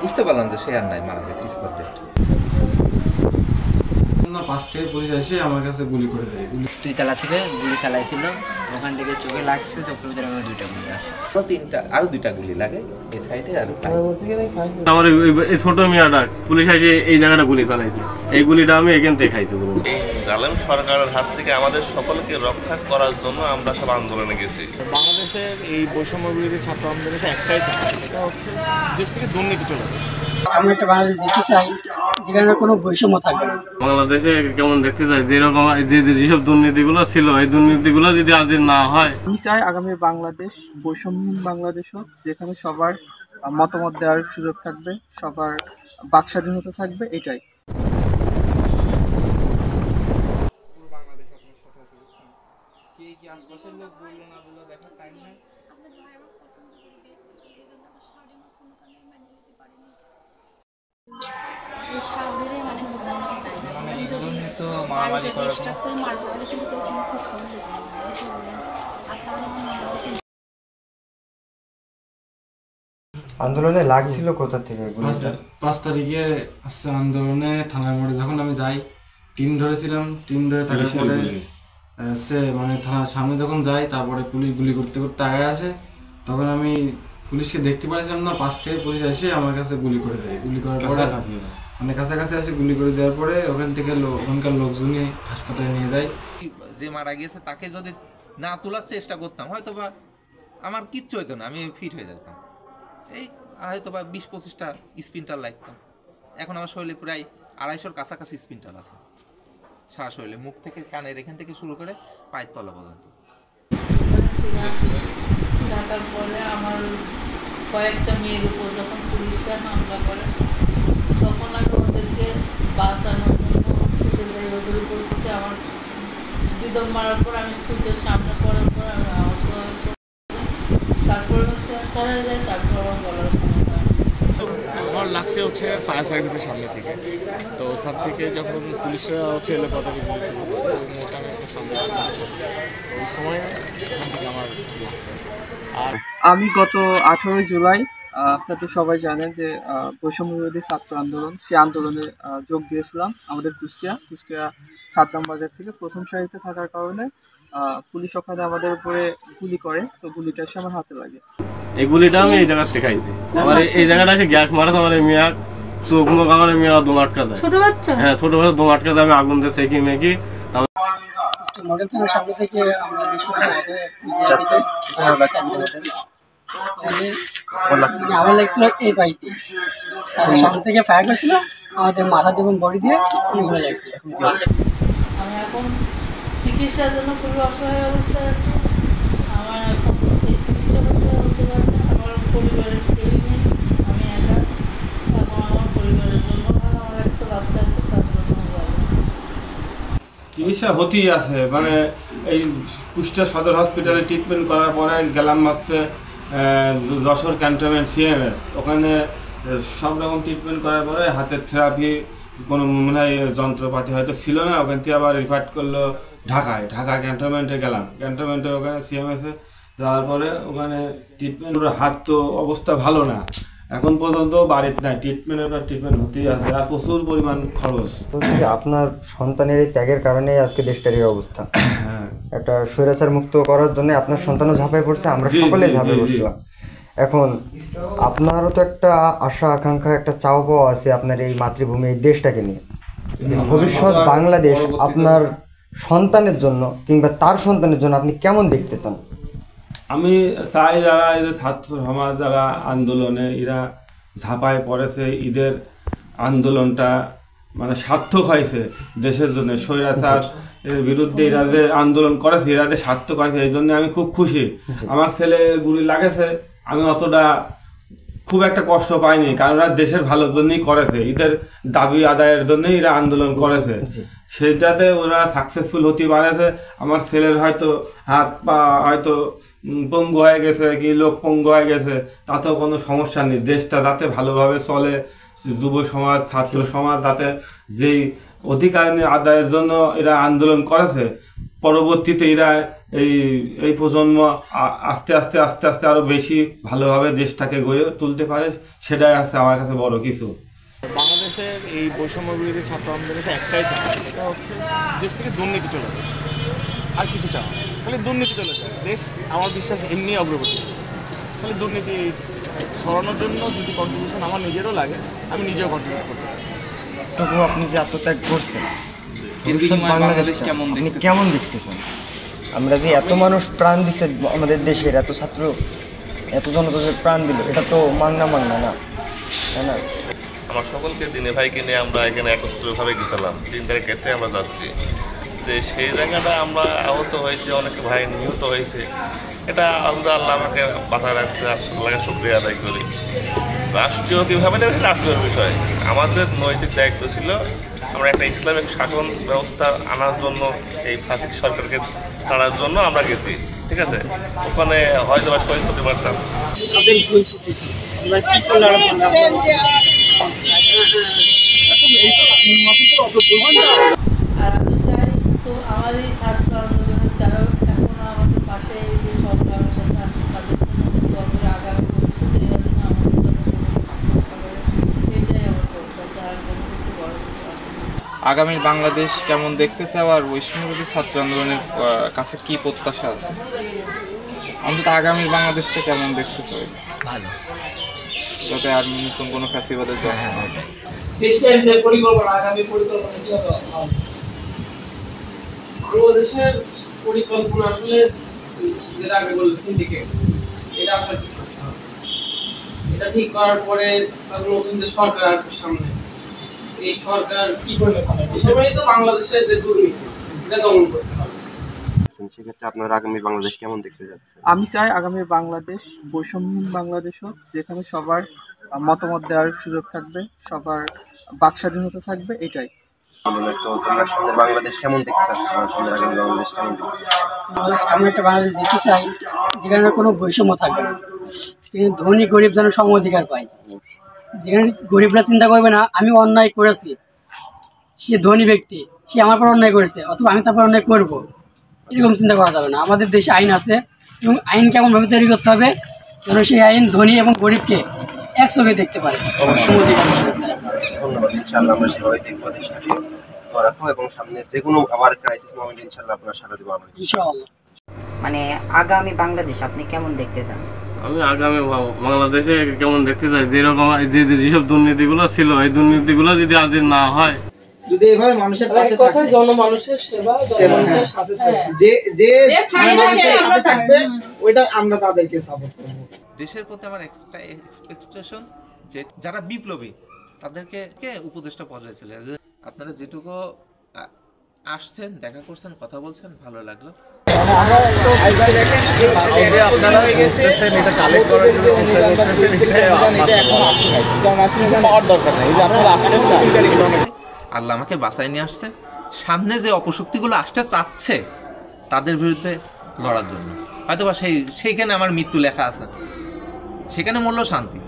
বুঝতে পারলাম যে সে আর নাই, মারা গেছে, স্পট ডেড। পাঁচটে পুলিশ এসে আমার কাছে গুলি করে দেয়। দুই তলা থেকে গুলি চালাইছিল, ওখান থেকে চোখে লাগছে, চোখের ভিতরে আমার দুইটা গুলি আছে। আরো দুইটা গুলি লাগে এই সাইডে। আর আমার এই ছোট মেয়েটা পুলিশ এসে এই জায়গাটা গুলি চালাইছে, এই গুলিটা আমি এখান থেকে খাইছি। জালেম সরকারের হাত থেকে আমাদের সকলকে রক্ষা করার জন্য আমরা সব আন্দোলনে গেছি। বাংলাদেশের এই বৈষম্য বিরোধী ছাত্র আন্দোলনের একটাই কথা, এটা হচ্ছে দেশ থেকে দুর্নীতি চলে যাবে। আমি একটা বাংলাদেশ দেখতে চাই যেখানে কোনো বৈষম্য থাকবে না। বাংলাদেশে কেমন দেখতে চাই, যেরকম যেসব দুর্নীতিগুলো ছিল এই দুর্নীতিগুলো যদি আজ না হয়। আমি চাই আগামী বাংলাদেশ বৈষম্যহীন বাংলাদেশ হোক, যেখানে সবার মতামত দেওয়ার সুযোগ থাকবে, সবার বাক স্বাধীনতা থাকবে, এটাই। আন্দোলনে লাগছিল কোথা থেকে? 5 তারিখে আসছে আন্দোলনে থানার মোড়ে যখন আমি যাই, টিম ধরেছিলাম, টিম ধরে থাকার পরে সে মানে থানার সামনে যখন যাই, তারপরে পুলিশ গুলি করতে করতে আগে আসে, তখন আমি পুলিশকে দেখতে পাচ্ছিলাম না। 5টে পুলিশ এসে আমার কাছে গুলি করে দেয়। গুলি করার পরে মানে কাছাকাছি আসে গুলি করে দেওয়ার পরে ওখান থেকে ওখানকার লোকজনই হাসপাতালে নিয়ে দেয়। যে মারা গেছে তাকে যদি না তোলার চেষ্টা করতাম, হয়তো বা আমার কিচ্ছু হইতো না, আমি ফিট হয়ে যেতাম। এই হয়তো বা 20-25টা স্পিনটার লাগতাম। এখন আমার শরীরে প্রায় 250-র কাছাকাছি স্পিনটার আছে সারা শরীরে, মুখ থেকে কানের এখান থেকে শুরু করে পায়ের তলা পর্যন্ত। থাকার পরে আমার কয়েকটা মেয়ের উপর যখন পুলিশরা হামলা করে, তখন আমি ওদেরকে বাঁচানোর জন্য ছুটে যাই ওদের উপর। কিছু আমার বিদম মারার পর আমি ছুটে সামনে পড়ার পর আমি আহত হওয়ার পর তারপর আমি সেন্সার হয়ে যাই। তারপর আমার বলার ক্ষমতা আমার লাগছে হচ্ছে ফায়ার সার্ভিসের সামনে থেকে। তো ওখান থেকে যখন পুলিশরা হচ্ছে এলে কথা কিছু শুরু করে, ওই মুহূর্তে আমি একটা সামনে ওই সময় ওখান থেকে আমার আর আমি গত 18 জুলাই, আপনারা তো সবাই জানেন যে বৈষম্য বিরোধী ছাত্র আন্দোলন, সেই আন্দোলনে যোগ দিয়েছিলাম আমাদের কুষ্টিয়া সাদ্দাম বাজার থেকে। প্রথম সারিতে থাকার কারণে পুলিশ ওখানে আমাদের উপরে গুলি করে, তো গুলিটা এসে আমার হাতে লাগে। এই গুলিটা আমি এই জায়গাতে খাইছি। আমার এই জায়গাটা এসে গ্যাস মারাতে আমার মেয়ে চোখ মুখ আমার মেয়ে দম আটকা দেয়। ছোট বাচ্চা? হ্যাঁ, ছোট বাচ্চা দম আটকা দেয়। আমি আগুন দিয়ে সেকি মেকি মডেল থানার সামনে থেকে আমরা আমার লাগছিল এই পাশ দিয়ে, তার সামনে থেকে ফায়ার করছিল আমাদের মাথা এবং বডি দিয়ে ঘুরে লাগছিল। আমি এখন চিকিৎসার জন্য খুবই অসহায় অবস্থায় আছি। আমার এখন এই চিকিৎসা করতে পারে না, আমার পরিবারের কেউই নেই, আমি একা। এখন আমার পরিবারের জন্য আমার একটা বাচ্চা আছে, তার জন্য চিকিৎসা হতেই আছে। মানে এই কুষ্টিয়া সদর হসপিটালে ট্রিটমেন্ট করার পরে গেলাম হচ্ছে যশোর ক্যান্টনমেন্ট সিএমএস, ওখানে সব রকম ট্রিটমেন্ট করার পরে হাতের থেরাপি কোনো মনে হয় যন্ত্রপাতি হয়তো ছিল না, ওখান থেকে আবার রিফার করলো ঢাকা ক্যান্টনমেন্টে গেলাম। ক্যান্টনমেন্টে ওখানে সিএমএসে যাওয়ার পরে ওখানে ট্রিটমেন্ট, হাত তো অবস্থা ভালো না এখন পর্যন্ত, বাড়িতে নাই, ট্রিটমেন্ট হতেই আছে, আর প্রচুর পরিমাণ খরচ। আপনার সন্তানের এই ত্যাগের কারণেই আজকে দেশটার এই অবস্থা। একটা স্বৈরাচার মুক্ত করার জন্য আপনার সন্তানও ঝাঁপায় পড়ছে, আমরা সকলে ঝাঁপায় পড়ছিলাম। এখন আপনারও তো একটা আশা আকাঙ্ক্ষা, একটা চাও পাওয়া আছে আপনার এই মাতৃভূমি, এই দেশটাকে নিয়ে। ভবিষ্যৎ বাংলাদেশ আপনার সন্তানের জন্য কিংবা তার সন্তানের জন্য আপনি কেমন দেখতে চান? আমি চাই যারা এই যে ছাত্র সমাজ যারা আন্দোলনে এরা ঝাঁপায় পড়েছে, ঈদের আন্দোলনটা মানে সার্থক হয়েছে দেশের জন্য। স্বৈরাচার এর বিরুদ্ধে এরা যে আন্দোলন করেছে, এরা যে সার্থক হয়েছে, এই জন্য আমি খুব খুশি। আমার ছেলে গুলি লাগেছে, আমি অতটা খুব একটা কষ্ট পাইনি, কারণ এরা দেশের ভালোর জন্যই করেছে, এদের দাবি আদায়ের জন্যই এরা আন্দোলন করেছে। সেটাতে ওরা সাকসেসফুল হতে পারেছে। আমার ছেলের হয়তো হাত পা হয়তো পঙ্গু হয়ে গেছে, কি লোক পঙ্গু হয়ে গেছে, তাতেও কোনো সমস্যা নেই। দেশটা যাতে ভালোভাবে চলে, যুব সমাজ ছাত্র সমাজ যাতে যেই অধিকার আদায়ের জন্য এরা আন্দোলন করেছে, পরবর্তীতে এরা এই প্রজন্ম আস্তে আস্তে আস্তে আস্তে আরো বেশি ভালোভাবে দেশটাকে গড়ে তুলতে পারে, সেটাই আছে আমার কাছে বড় কিছু। বাংলাদেশের এই বৈষম্য বিরোধী ছাত্র আন্দোলনের একটাই চাওয়া, এটা হচ্ছে দেশ থেকে দুর্নীতি চলে যায়, আর কিছু চাওয়া খালি দুর্নীতি চলে যায়। দেশ আমার বিশ্বাস এমনি অগ্রগতি, খালি দুর্নীতি সরানোর জন্য যদি কন্ট্রিবিউশন আমার নিজেরও লাগে, আমি নিজেও কন্ট্রিবিউট করতে পারি। তবু আপনি যে আত্মত্যাগ করছেন, বাংলাদেশ কেমন দেখতেছেন? আমরা যে এত মানুষ প্রাণ দিচ্ছে আমাদের দেশের, এত ছাত্র এত জনতা যে প্রাণ দিল, এটা তো মাংনা না, তাই না? আমার সকলকে দিনে ভাইকে নিয়ে আমরা এখানে একত্রিতভাবে গেছিলাম, 3 তারিখে আমরা যাচ্ছি। যে সেই জায়গাটা আমরা আহত হয়েছি, অনেক ভাই নিহত হয়েছে, এটা আল্লাহ আমাকে বাঁচায় রাখছে, আল্লাহকে শুকরিয়া আদায় করি। রাষ্ট্রীয় কীভাবে নেবে রাষ্ট্রীয় বিষয়, আমাদের নৈতিক দায়িত্ব ছিল আমরা একটা ইসলামিক শাসন ব্যবস্থা আনার জন্য, এই ফাসিক সরকারকে টানার জন্য আমরা গেছি, ঠিক আছে? ওখানে হয়তো বা শহীদ হতে পারতাম। আর আমি চাই তো আমার এই ছাত্র আন্দোলনের যারা এখনো আমাদের পাশে এই যে সংগ্রামের সাথে আছে, তাদের জন্য দোয়া করে আগামী ভবিষ্যতে এরা যেন আমাদের জন্য এটাই আমার প্রত্যাশা, আর কোনো কিছু বড় কিছু আসে না। আগামীর বাংলাদেশ কেমন দেখতে চাও আর বৈষম্যবিরোধী ছাত্র আন্দোলনের কাছে কি প্রত্যাশা আছে? অন্তত আগামী বাংলাদেশটা কেমন দেখতে চাও? ভালো, যাতে আর নতুন কোনো ফ্যাসিবাদের জন্য দেশের যে পরিকল্পনা, আগামী পরিকল্পনা কি হবে? বাংলাদেশের পরিকল্পনা আসলে যেটা আগে বলল সিন্ডিকেট, এটা আসলে ঠিক করতে হবে। এটা ঠিক করার পরে নতুন যে সরকার আসবে সামনে, এই সরকার কি করলে ভালো? এই সময় তো বাংলাদেশের যে দুর্নীতি, এটা দমন করতে হবে। সেক্ষেত্রে আপনার আগামী বাংলাদেশ কেমন দেখতে যাচ্ছে? আমি চাই আগামী বাংলাদেশ বৈষম্যহীন বাংলাদেশ হোক, যেখানে সবার মতামত দেওয়ার সুযোগ থাকবে, সবার বাক স্বাধীনতা থাকবে, এটাই। তো তোমরা সামনে বাংলাদেশ কেমন দেখতে চাচ্ছ? সামনে আগামী বাংলাদেশ কেমন দেখতে চাচ্ছ? আমি একটা বাংলাদেশ দেখতে চাই যেখানে কোনো বৈষম্য থাকবে না, যেখানে ধনী গরিব যেন সম অধিকার পায়, যেখানে গরিবরা চিন্তা করবে না আমি অন্যায় করেছি, সে ধনী ব্যক্তি, সে আমার পর অন্যায় করেছে অথবা আমি তারপর অন্যায় করবো, এরকম চিন্তা করা যাবে না। আমাদের দেশে আইন আছে এবং আইন কেমনভাবে তৈরি করতে হবে যেন সেই আইন ধনী এবং গরিবকে একসঙ্গে দেখতে পারে। ধন্যবাদ, ইনশাআল্লাহ আমরা সবাই দেখবো রাখো, এবং সামনে যে কোনো আবার ক্রাইসিস মোমেন্ট ইনশাআল্লাহ আপনার সাথে দেবো আমরা ইনশাআল্লাহ। মানে আগামী বাংলাদেশ আপনি কেমন দেখতে চান? আমি আগামী বাংলাদেশে কেমন দেখতে চাই, যেরকম যেসব দুর্নীতিগুলো ছিল, এই দুর্নীতিগুলো যদি আজ না হয়, যদি এভাবে মানুষের পাশে থাকে, জনমানুষের সেবা, জনমানুষের সাথে থাকবে, যে মানুষের সাথে থাকবে, ওইটা আমরা তাদেরকে সাপোর্ট করব। দেশের প্রতি আমার এক্সট্রা এক্সপেকটেশন যে যারা বিপ্লবী তাদেরকে উপদেষ্টা পর্যায়ে চলে আসে। আপনারা যেটুকু আসছেন, দেখা করছেন, কথা বলছেন, ভালো লাগলো। আল্লাহ আমাকে বাঁচাই নিয়ে আসছে, সামনে যে অপশক্তিগুলো আসতে চাচ্ছে তাদের বিরুদ্ধে লড়ার জন্য। হয়তো বা সেইখানে আমার মৃত্যু লেখা আছে, সেখানে মূল্য শান্তি।